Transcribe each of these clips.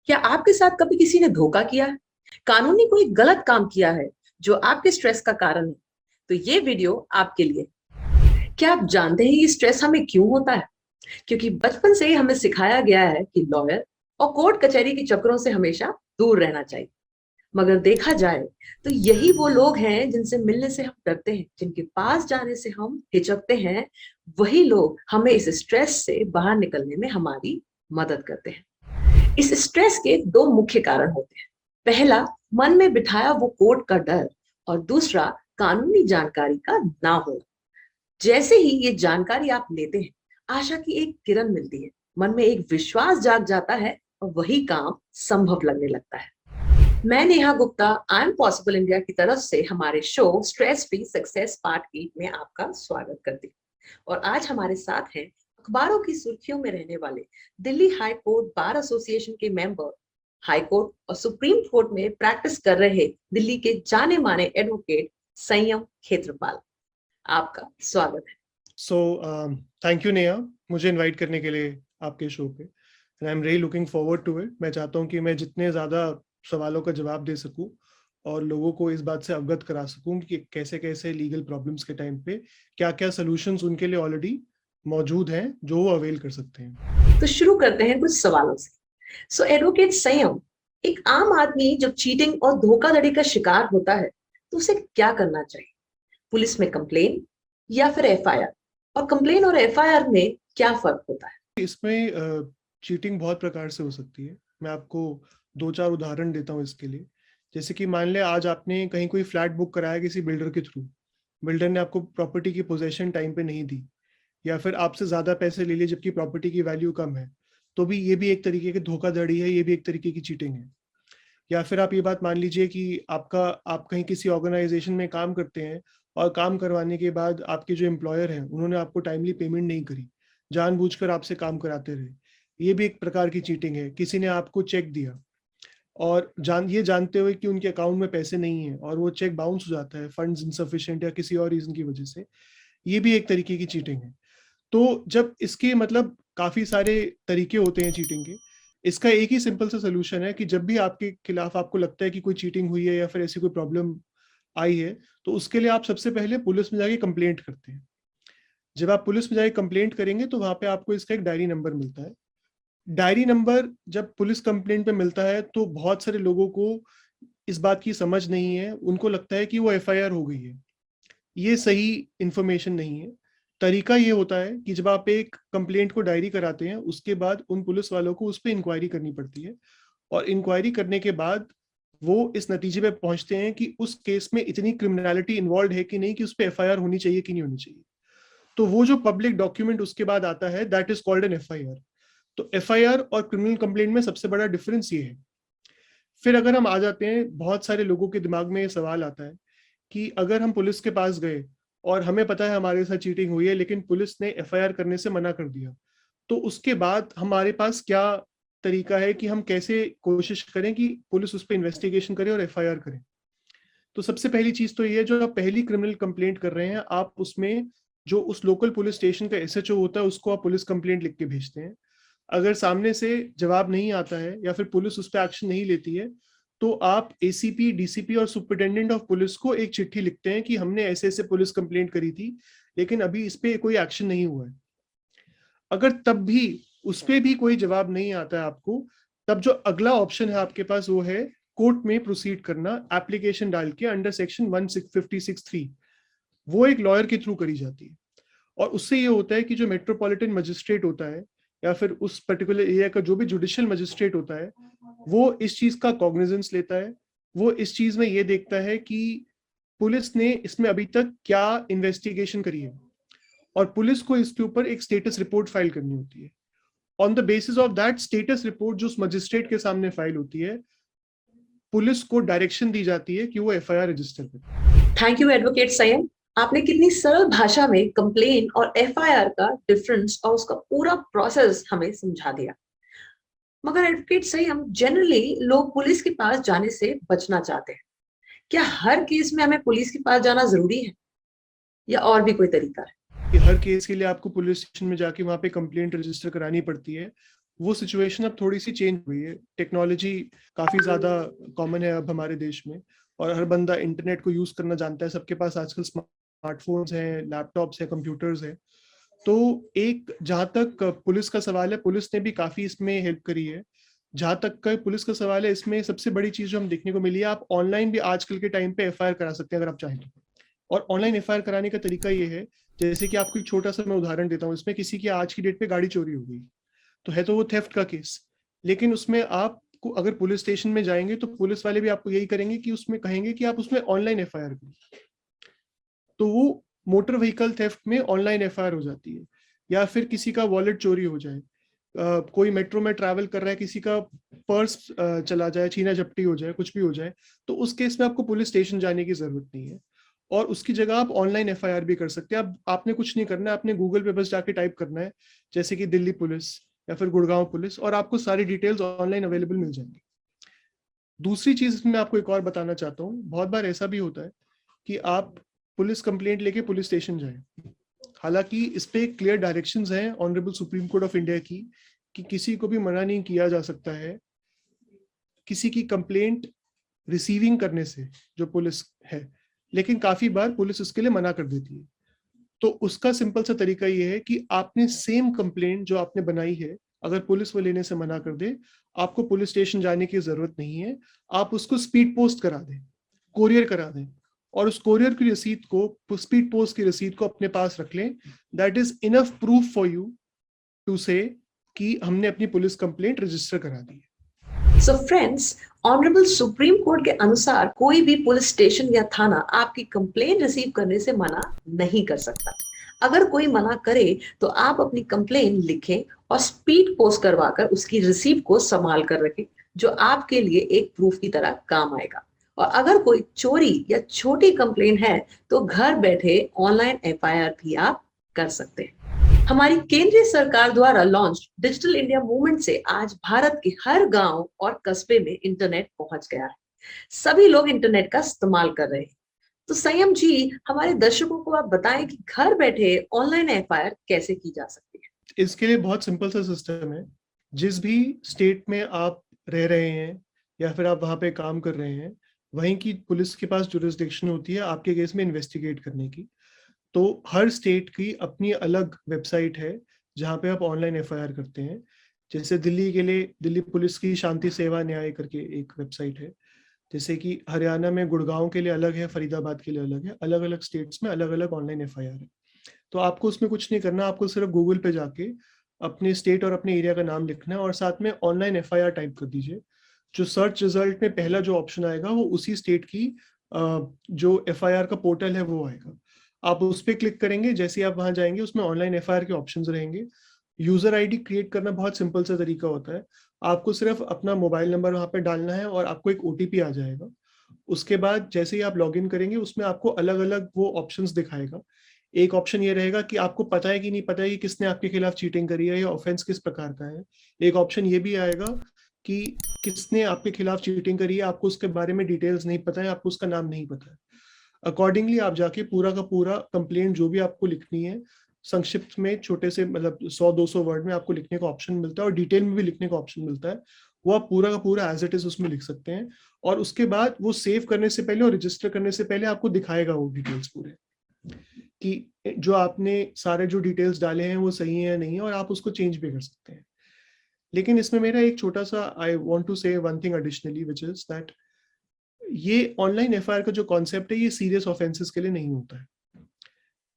क्या आपके साथ कभी किसी ने धोखा किया है? कानूनी कोई गलत काम किया है जो आपके स्ट्रेस का कारण है? तो ये वीडियो आपके लिए। क्या आप जानते हैं ये स्ट्रेस हमें क्यों होता है? क्योंकि बचपन से ही हमें सिखाया गया है कि लॉयर और कोर्ट कचहरी के चक्करों से हमेशा दूर रहना चाहिए। मगर देखा जाए तो यही वो लोग हैं जिनसे मिलने से हम डरते हैं, जिनके पास जाने से हम हिचकते हैं। वही लोग हमें इस स्ट्रेस से बाहर निकलने में हमारी मदद करते हैं। इस स्ट्रेस के दो मुख्य कारण होते हैं। पहला, मन में बिठाया वो कोर्ट का डर, और दूसरा, कानूनी जानकारी का ना होना। जैसे ही ये जानकारी आप लेते हैं, आशा की एक किरण मिलती है, मन में एक विश्वास जाग जाता है और वही काम संभव लगने लगता है। मैं Neha Gupta, I am possible India की तरफ से हमारे show stress free success part 8 में आपका स्वागत करती हूँ। और आज हमारे साथ हैं अखबारों की सुर्खियों में रहने वाले Delhi high court bar association के मेंबर, हाई कोर्ट और सुप्रीम कोर्ट में प्रैक्टिस कर रहे दिल्ली के जाने माने एडवोकेट संयम खेत्रपाल। आपका स्वागत है। थैंक यू नेहा, मुझे इनवाइट करने के लिए आपके शो पे। And I am really looking forward to it. मैं चाहता हूँ कि मैं जितने ज़्यादा सवालों का जवाब दे सकूँ और लोगों को इस बात से अवगत करा सकूँ कि कैसे कैसे लीगल प्रॉब्लम्स के टाइम पे क्या क्या सोल्यूशंस उनके लिए ऑलरेडी मौजूद हैं जो वो अवेल कर सकते हैं। तो शुरू करते हैं कुछ सवालों से। सो एडवोकेट संयम, एक आम आदमी जब चीटिंग और धोखाधड़ी का शिकार होता है तो उसे क्या करना चाहिए? पुलिस में कंप्लेन या फिर एफआईआर? और कंप्लेन और एफआईआर में क्या फर्क होता है? इसमें चीटिंग बहुत प्रकार से हो सकती है। मैं आपको दो चार उदाहरण देता हूँ इसके लिए। जैसे कि मान ले आज आपने कहीं कोई फ्लैट बुक कराया किसी बिल्डर के थ्रू, बिल्डर ने आपको प्रॉपर्टी की पोजेशन टाइम पे नहीं दी, या फिर आपसे ज्यादा पैसे ले लिए जबकि प्रॉपर्टी की वैल्यू कम है, तो भी ये भी एक तरीके की धोखाधड़ी है, ये भी एक तरीके की चीटिंग है। या फिर आप ये बात मान लीजिए कि आप कहीं किसी ऑर्गेनाइजेशन में काम करते हैं और काम करवाने के बाद आपके जो एम्प्लॉयर हैं उन्होंने आपको टाइमली पेमेंट नहीं करी, जानबूझकर आपसे काम कराते रहे, ये भी एक प्रकार की चीटिंग है। किसी ने आपको चेक दिया और ये जानते हुए कि उनके अकाउंट में पैसे नहीं है और वो चेक बाउंस हो जाता है, फंड्स इनसफिशिएंट या किसी और रीजन की वजह से, ये भी एक तरीके की चीटिंग है। तो जब इसके मतलब काफी सारे तरीके होते हैं चीटिंग के, इसका एक ही सिंपल सा सोल्यूशन है कि जब भी आपके खिलाफ आपको लगता है कि कोई चीटिंग हुई है या फिर ऐसी कोई प्रॉब्लम आई है, तो उसके लिए आप सबसे पहले पुलिस में जाके कंप्लेंट करते हैं। जब आप पुलिस में जाके कंप्लेंट करेंगे तो वहां पे आपको इसका एक डायरी नंबर मिलता है। डायरी नंबर जब पुलिस कंप्लेंट पे मिलता है तो बहुत सारे लोगों को इस बात की समझ नहीं है, उनको लगता है कि वो एफआईआर हो गई है। ये सही इंफॉर्मेशन नहीं है। तरीका ये होता है कि जब आप एक कंप्लेंट को डायरी कराते हैं उसके बाद उन पुलिस वालों को उस पर इंक्वायरी करनी पड़ती है, और इंक्वायरी करने के बाद वो इस नतीजे पे पहुंचते हैं कि उस केस में इतनी क्रिमिनलिटी इन्वॉल्व है कि नहीं, कि उस पर एफआईआर होनी चाहिए कि नहीं होनी चाहिए। तो वो जो पब्लिक डॉक्यूमेंट उसके बाद आता है, that is called an FIR. तो एफआईआर और क्रिमिनल कंप्लेंट में सबसे बड़ा डिफरेंस ये है। फिर अगर हम आ जाते हैं, बहुत सारे लोगों के दिमाग में ये सवाल आता है कि अगर हम पुलिस के पास गए और हमें पता है हमारे साथ चीटिंग हुई है लेकिन पुलिस ने एफआईआर करने से मना कर दिया, तो उसके बाद हमारे पास क्या तरीका है कि हम कैसे कोशिश करें कि पुलिस उस पर इन्वेस्टिगेशन करे और एफआईआर करे। तो सबसे पहली चीज तो ये है, जो आप पहली क्रिमिनल कंप्लेंट कर रहे हैं, आप उसमें जो उस लोकल पुलिस स्टेशन का एसएचओ होता है उसको आप पुलिस कंप्लेंट लिख के भेजते हैं। अगर सामने से जवाब नहीं आता है या फिर पुलिस उस पर एक्शन नहीं लेती है, तो आप एसीपी, डीसीपी और सुपरिटेंडेंट ऑफ पुलिस को एक चिट्ठी लिखते हैं कि हमने ऐसे ऐसे पुलिस कंप्लेंट करी थी लेकिन अभी इस पे कोई एक्शन नहीं हुआ है। अगर तब भी उस पे भी कोई जवाब नहीं आता है आपको, तब जो अगला ऑप्शन है आपके पास वो है कोर्ट में प्रोसीड करना, एप्लीकेशन डाल के अंडर सेक्शन 156(3). वो एक लॉयर के थ्रू करी जाती है, और उससे ये होता है कि जो मेट्रोपॉलिटन मजिस्ट्रेट होता है या फिर उस पर्टिकुलर एरिया का जो भी जुडिशियल मजिस्ट्रेट होता है, वो इस चीज का कॉग्निजेंस लेता है। वो इस चीज में ये देखता है कि पुलिस ने इसमें अभी तक क्या इन्वेस्टिगेशन करी है, और पुलिस को इसके ऊपर एक स्टेटस रिपोर्ट फाइल करनी होती है। On the basis of that status report जो उस मजिस्ट्रेट के सामने फाइल होती है, पुलिस को डायरेक्शन दी जाती है कि वो एफआईआर रजिस्टर करे। थैंक यू एडवोकेट संयम। आपने कितनी सरल भाषा में कंप्लेन और एफआईआर का डिफरेंस और उसका पूरा प्रोसेस हमें समझा दिया। मगर एडवोकेट संयम, जनरली लोग पुलिस के पास जाने से बचना चाहते हैं। क्या हर केस में हमें पुलिस के पास जाना जरूरी है या और भी कोई तरीका है? कि हर केस के लिए आपको पुलिस स्टेशन में जाके वहां पे कंप्लेंट रजिस्टर करानी पड़ती है। वो सिचुएशन अब थोड़ी सी चेंज हुई है। टेक्नोलॉजी काफी ज्यादा कॉमन है अब हमारे देश में, और हर बंदा इंटरनेट को यूज करना जानता है। सबके पास आजकल स्मार्टफोन्स हैं, लैपटॉप्स हैं, कंप्यूटर्स हैं। तो एक, जहां तक पुलिस का सवाल है, पुलिस ने भी काफी इसमें हेल्प करी है। जहां तक का पुलिस का सवाल है, इसमें सबसे बड़ी चीज जो हम देखने को मिली है, आप ऑनलाइन भी आजकल के टाइम पे एफआईआर करा सकते हैं अगर आप चाहें तो। और ऑनलाइन एफआईआर कराने का तरीका ये है, जैसे कि आपको एक छोटा सा मैं उदाहरण देता हूँ। इसमें किसी की आज की डेट पे गाड़ी चोरी हो गई, तो है तो वो थेफ्ट का केस, लेकिन उसमें आपको अगर पुलिस स्टेशन में जाएंगे तो पुलिस वाले भी आपको यही करेंगे कि उसमें कहेंगे कि आप उसमें ऑनलाइन एफआईआर करें। तो वो मोटर व्हीकल थेफ्ट में ऑनलाइन एफआईआर हो जाती है। या फिर किसी का वॉलेट चोरी हो जाए, कोई मेट्रो में ट्रैवल कर रहा है, किसी का पर्स चला जाए, छीना झपटी हो जाए, कुछ भी हो जाए, तो उस केस में आपको पुलिस स्टेशन जाने की जरूरत नहीं है, और उसकी जगह आप ऑनलाइन एफआईआर भी कर सकते हैं। अब आपने कुछ नहीं करना है, आपने गूगल पे बस जाके टाइप करना है, जैसे कि दिल्ली पुलिस या फिर गुड़गांव पुलिस, और आपको सारी डिटेल्स ऑनलाइन अवेलेबल मिल जाएंगी। दूसरी चीज मैं आपको एक और बताना चाहता हूँ, बहुत बार ऐसा भी होता है कि आप पुलिस कंप्लेंट लेके पुलिस स्टेशन जाएं। हालांकि इस पे क्लियर डायरेक्शंस हैं honourable supreme court of India की, कि किसी को भी मना नहीं किया जा सकता है किसी की कंप्लेंट रिसीविंग करने से, जो पुलिस है। लेकिन काफी बार पुलिस उसके लिए मना कर देती है। तो उसका सिंपल सा तरीका ये है कि आपने सेम कंप्लेंट जो आपने बनाई है, अगर पुलिस वो लेने से मना कर दे, आपको पुलिस स्टेशन जाने की जरूरत नहीं है। आप उसको स्पीड पोस्ट करा दें, कोरियर करा दें, और उस कोरियर की रसीद को, स्पीड पोस्ट की रसीद को अपने पास रख लें। That is enough proof for you to say कि हमने अपनी पुलिस कंप्लेंट रजिस्टर करा दी है। So friends, honourable supreme court के अनुसार कोई भी पुलिस स्टेशन या थाना आपकी कंप्लेंट रिसीव करने से मना नहीं कर सकता। अगर कोई मना करे तो आप अपनी कंप्लेंट लिखें और स्पीड पोस्ट करवाकर उसकी रिसीव को संभाल कर रखें, जो आपके लिए एक प्रूफ की तरह काम आएगा। और अगर कोई चोरी या छोटी कंप्लेंट है तो घर बैठे ऑनलाइन एफआईआर भी आप कर सकते हैं। हमारी केंद्रीय सरकार द्वारा लॉन्च डिजिटल इंडिया मूवमेंट से आज भारत के हर गांव और कस्बे में इंटरनेट पहुंच गया है। सभी लोग इंटरनेट का इस्तेमाल कर रहे हैं। तो संयम जी, हमारे दर्शकों को आप बताएं कि घर बैठे ऑनलाइन एफआईआर कैसे की जा सकती है। इसके लिए बहुत सिंपल सा सिस्टम है। जिस भी स्टेट में आप रह रहे हैं या फिर आप वहां पे काम कर रहे हैं, वहीं की पुलिस के पास जुरिस्डिक्शन होती है आपके केस में इन्वेस्टिगेट करने की। तो हर स्टेट की अपनी अलग वेबसाइट है जहाँ पे आप ऑनलाइन एफआईआर करते हैं। जैसे दिल्ली के लिए दिल्ली पुलिस की शांति सेवा न्याय करके एक वेबसाइट है। जैसे कि हरियाणा में गुड़गांव के लिए अलग है, फरीदाबाद के लिए अलग है। अलग अलग स्टेट्स में अलग अलग ऑनलाइन एफआईआर है। तो आपको उसमें कुछ नहीं करना, आपको सिर्फ गूगल पे जाके अपने स्टेट और अपने एरिया का नाम लिखना है और साथ में ऑनलाइन एफआईआर टाइप कर दीजिए। जो सर्च रिजल्ट में पहला जो ऑप्शन आएगा वो उसी स्टेट की जो एफआईआर का पोर्टल है वो आएगा। आप उस पर क्लिक करेंगे, जैसे ही आप वहां जाएंगे उसमें ऑनलाइन एफआईआर के ऑप्शंस रहेंगे। यूजर आईडी क्रिएट करना बहुत सिंपल सा तरीका होता है। आपको सिर्फ अपना मोबाइल नंबर वहां पे डालना है और आपको एक ओटीपी आ जाएगा। उसके बाद जैसे ही आप लॉगिन करेंगे उसमें आपको अलग अलग वो ऑप्शंस दिखाएगा। एक ऑप्शन ये रहेगा कि आपको पता है कि नहीं पता है कि किसने आपके खिलाफ चीटिंग करी है या ऑफेंस किस प्रकार का है। एक ऑप्शन ये भी आएगा कि किसने आपके खिलाफ चीटिंग करी है, आपको उसके बारे में डिटेल्स नहीं पता है, आपको उसका नाम नहीं पता है। अकॉर्डिंगली आप जाके पूरा का पूरा कंप्लेंट जो भी आपको लिखनी है, संक्षिप्त में छोटे से मतलब 100-200 वर्ड में आपको लिखने का ऑप्शन मिलता है और डिटेल में भी लिखने का ऑप्शन मिलता है। वो आप पूरा का पूरा एज इट इज उसमें लिख सकते हैं। और उसके बाद वो सेव करने से पहले और रजिस्टर करने से पहले आपको दिखाएगा वो डिटेल्स पूरे, कि जो आपने सारे जो डिटेल्स डाले हैं वो सही है या नहीं, और आप उसको चेंज भी कर सकते हैं। लेकिन इसमें मेरा एक छोटा सा, आई वांट टू से one thing additionally, which is that ये ऑनलाइन एफआईआर का जो कॉन्सेप्ट है ये सीरियस ऑफेंसेस के लिए नहीं होता है।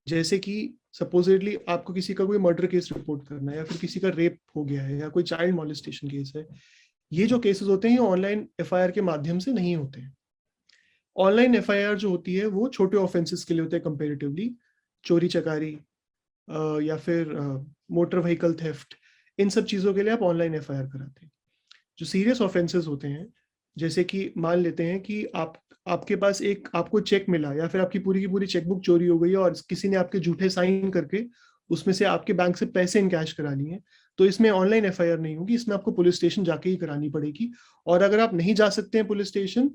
जैसे कि सपोजिटली आपको किसी का कोई मर्डर केस रिपोर्ट करना है, या फिर किसी का रेप हो गया है, या कोई चाइल्ड मॉलेस्टेशन केस है, ये जो केसेस होते हैं ये ऑनलाइन एफआईआर के माध्यम से नहीं होते हैं। ऑनलाइन एफआईआर जो होती है वो छोटे ऑफेंसेस के लिए होते हैं कंपेरेटिवली। चोरी चकारी या फिर मोटर व्हीकल थेफ्ट, इन सब चीज़ों के लिए आप ऑनलाइन एफआईआर कराते हैं। जो सीरियस ऑफेंसेस होते हैं, जैसे कि मान लेते हैं कि आपके पास एक आपको चेक मिला, या फिर आपकी पूरी की पूरी चेकबुक चोरी हो गई है और किसी ने आपके झूठे साइन करके उसमें से आपके बैंक से पैसे इनकैश करा लिए, तो इसमें ऑनलाइन एफआईआर नहीं होगी, इसमें आपको पुलिस स्टेशन जाके ही करानी पड़ेगी। और अगर आप नहीं जा सकते हैं पुलिस स्टेशन,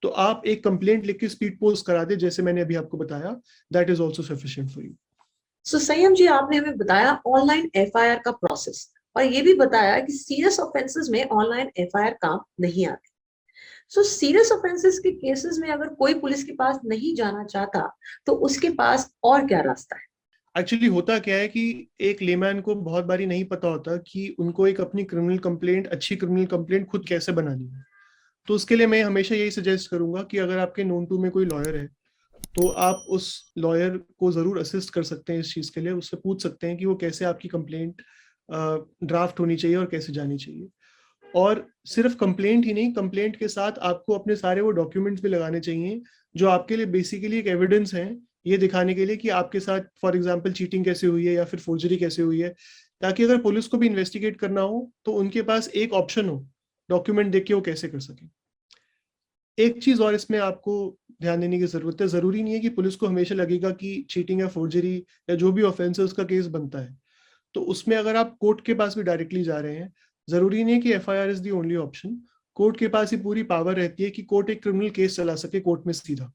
तो आप एक कंप्लेंट लिख के स्पीड पोस्ट करा दे, जैसे मैंने अभी आपको बताया। That is also sufficient for you. So Sanyam ji, आपने हमें बताया ऑनलाइन एफआईआर का प्रोसेस, और ये भी बताया कि सीरियस ऑफेंसेस में ऑनलाइन एफआईआर काम नहीं आती। सो सीरियस ऑफेंसेस के केसेस में अगर कोई पुलिस के पास नहीं जाना चाहता तो उसके पास और क्या रास्ता है? एक्चुअली होता क्या है कि एक लेमैन को बहुत बारी नहीं पता होता कि उनको एक अपनी क्रिमिनल कंप्लेंट, अच्छी क्रिमिनल कंप्लेंट खुद कैसे बनानी है। तो उसके लिए मैं हमेशा यही सजेस्ट करूंगा कि अगर आपके नोन टू में कोई लॉयर है तो आप उस लॉयर को जरूर असिस्ट कर सकते हैं इस चीज के लिए। उससे पूछ सकते हैं कि वो कैसे आपकी कंप्लेंट ड्राफ्ट होनी चाहिए और कैसे जानी चाहिए। और सिर्फ कंप्लेंट ही नहीं, कंप्लेंट के साथ आपको अपने सारे वो डॉक्यूमेंट्स भी लगाने चाहिए जो आपके लिए बेसिकली एक एविडेंस है, ये दिखाने के लिए कि आपके साथ फॉर एग्जांपल चीटिंग कैसे हुई है या फिर फोर्जरी कैसे हुई है, ताकि अगर पुलिस को भी इन्वेस्टिगेट करना हो तो उनके पास एक ऑप्शन हो डॉक्यूमेंट देख के वो कैसे कर सके। एक चीज और इसमें आपको ध्यान देने की जरूरत है, जरूरी नहीं है कि पुलिस को हमेशा लगेगा कि चीटिंग या फोर्जरी या जो भी ऑफेंस है उसका केस बनता है। तो उसमें अगर आप कोर्ट के पास भी डायरेक्टली जा रहे हैं, जरूरी नहीं है कि FIR is the only option. Court के पास ही पूरी पावर रहती है कि कोर्ट एक क्रिमिनल केस चला सके कोर्ट में सीधा।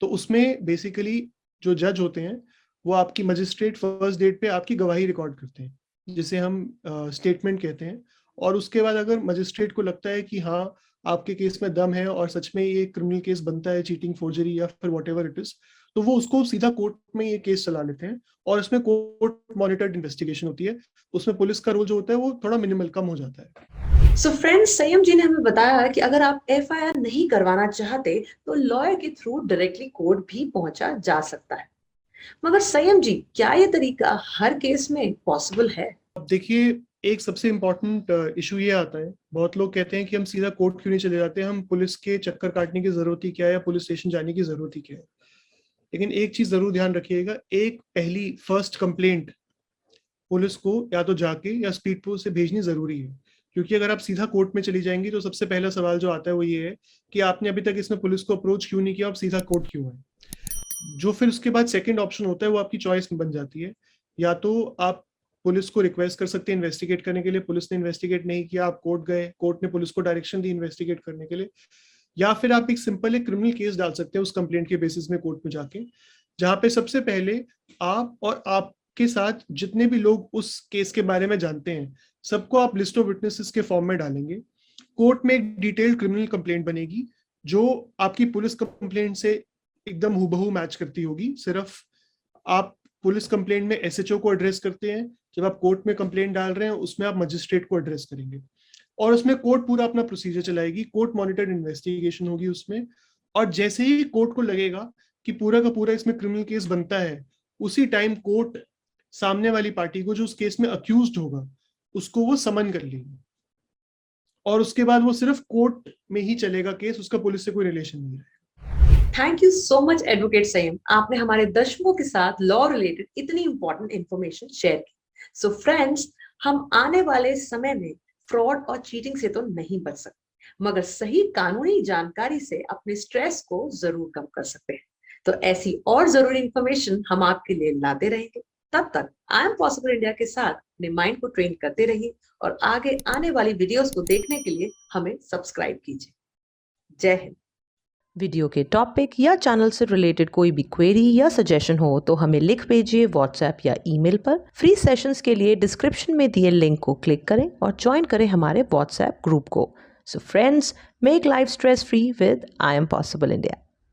तो उसमें बेसिकली जो जज होते हैं वो आपकी मजिस्ट्रेट फर्स्ट डेट पे आपकी गवाही रिकॉर्ड करते हैं, जिसे हम स्टेटमेंट कहते हैं। और उसके बाद अगर मजिस्ट्रेट को लगता है कि हाँ आपके केस में दम है और सच में ये क्रिमिनल केस बनता है, चीटिंग, फोर्जरी या फिर व्हाटएवर इट इज, तो वो उसको सीधा कोर्ट में ये केस चला लेते हैं। और इसमें कोर्ट मॉनिटर्ड इन्वेस्टिगेशन होती है, उसमें पुलिस का रोल जो होता है वो थोड़ा मिनिमल कम हो जाता है। सो फ्रेंड्स, संयम जी ने हमें बताया कि अगर आप एफआईआर नहीं करवाना चाहते तो लॉयर के थ्रू डायरेक्टली कोर्ट भी पहुंचा जा सकता है। मगर संयम जी, क्या ये तरीका हर केस में पॉसिबल है? अब देखिए, एक सबसे इम्पोर्टेंट इशू ये आता है, बहुत लोग कहते हैं कि हम सीधा कोर्ट क्यों नहीं चले जाते, हम पुलिस के चक्कर काटने की जरूरत ही क्या है या पुलिस स्टेशन जाने की जरूरत ही क्या है। लेकिन एक चीज जरूर ध्यान रखिएगा, एक पहली फर्स्ट कंप्लेंट पुलिस को या तो जाके या स्पीड पोस्ट से भेजनी जरूरी है। क्योंकि अगर आप सीधा कोर्ट में चली जाएंगी तो सबसे पहला सवाल जो आता है वो ये है कि आपने अभी तक इसमें पुलिस को अप्रोच क्यों नहीं किया, आप सीधा कोर्ट क्यों है। जो फिर उसके बाद सेकंड ऑप्शन होता है वो आपकी चॉइस में बन जाती है। या तो आप पुलिस को रिक्वेस्ट कर सकते हैं इन्वेस्टिगेट करने के लिए, पुलिस ने इन्वेस्टिगेट नहीं किया, आप कोर्ट गए, कोर्ट ने पुलिस को डायरेक्शन दी इन्वेस्टिगेट करने के लिए। या फिर आप एक सिंपल एक क्रिमिनल केस डाल सकते हैं उस कंप्लेंट के बेसिस में कोर्ट में जाके, जहां पे सबसे पहले आप और आपके साथ जितने भी लोग उस केस के बारे में जानते हैं सबको आप लिस्ट ऑफ विटनेसेस के फॉर्म में डालेंगे। कोर्ट में एक डिटेल्ड क्रिमिनल कंप्लेंट बनेगी जो आपकी पुलिस कंप्लेंट से एकदम हूबहू मैच करती होगी। सिर्फ आप पुलिस कंप्लेंट में एसएचओ को एड्रेस करते हैं, जब आप कोर्ट में कंप्लेंट डाल रहे हैं उसमें आप मजिस्ट्रेट को एड्रेस करेंगे। और उसमें कोर्ट पूरा अपना प्रोसीजर चलाएगी, कोर्ट मॉनिटर्ड इन्वेस्टिगेशन होगी उसमें। और जैसे ही कोर्ट को लगेगा कि पूरा का पूरा इसमें क्रिमिनल केस बनता है, उसी टाइम कोर्ट सामने वाली पार्टी को जो उस केस में अक्यूज्ड होगा उसको वो समन कर लेगी। और उसके बाद वो सिर्फ कोर्ट में ही चलेगा केस, उसका पुलिस से कोई रिलेशन नहीं है। Thank you so much advocate संयम, आपने हमारे दर्शकों के साथ लॉ रिलेटेड इतनी इंपॉर्टेंट इंफॉर्मेशन शेयर की। सो फ्रेंड्स, हम आने वाले समय में फ्रॉड और चीटिंग से तो नहीं बच सकते, मगर सही कानूनी जानकारी से अपने स्ट्रेस को जरूर कम कर सकते हैं। तो ऐसी और जरूरी इंफॉर्मेशन हम आपके लिए लाते रहेंगे। तब तक आई एम पॉसिबल इंडिया के साथ अपने माइंड को ट्रेन करते रहिए और आगे आने वाली वीडियोस को देखने के लिए हमें सब्सक्राइब कीजिए। जय हिंद। वीडियो के टॉपिक या चैनल से रिलेटेड कोई भी क्वेरी या सजेशन हो तो हमें लिख भेजिए व्हाट्सएप या ईमेल पर। फ्री सेशंस के लिए डिस्क्रिप्शन में दिए लिंक को क्लिक करें और ज्वाइन करें हमारे व्हाट्सएप ग्रुप को। So friends, make life stress free with I am possible India.